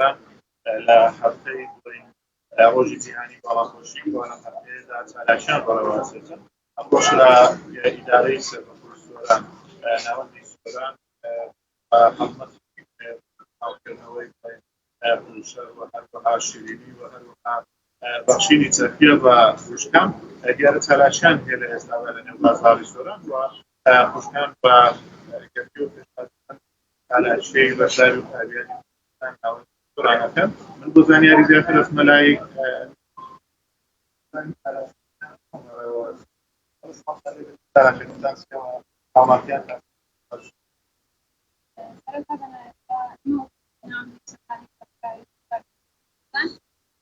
سۆران لە هەفتەی ڕۆژی جیهانی باڵافۆشی کە لە هەفتەیەدا چالاشیان بەڕێوەچێتن ئەم ڕۆژ لە ئیدارەی سەربەخۆ سۆران ناوەندی سۆران بە هەڵمەتی هاوکردنەوەی پروشە و هەروەها شیرینی و هەروەها بەخشینی چەرخیە بە فروشکان دیارە چالاشیان هەیە لە ئێستادا لە نێو بازاڕی سۆران و فروشکان بە گەرمی و پێشنهادکردن چالاشیەی بەشداری و تابعیەتی ناوەندی سۆرانەکەن من بۆ زانیاری زیاتر ئەچمە لای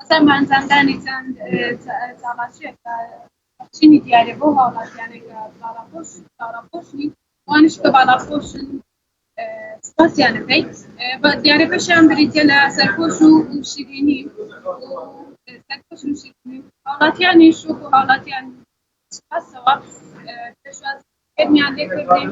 مثلا منزندانی چند چاقاشی که چینی دیاره بو حالات یعنی که بالاپوشی وانش که بالاپوشن سپاس یعنی بی و دیاره بشم بریتیل سرپوش و شیرینی سرپوش و شیرینی حالات یعنی شوک و حالات یعنی سپاس سوا پشواز کمیانده کردیم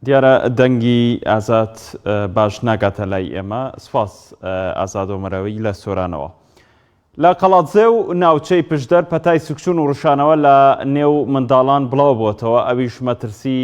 دیارە دەنگی ئازاد باش ناگاتە لای ئێمە سپاس ئازاد و مەرەوەی لە سۆرانەوە لە قەڵاتزێ و ناوچەی پشدەر پەتای سوکچوون و ڕشانەوە لە نێو منداڵان بڵاو بۆتەوە ئەویش مەترسی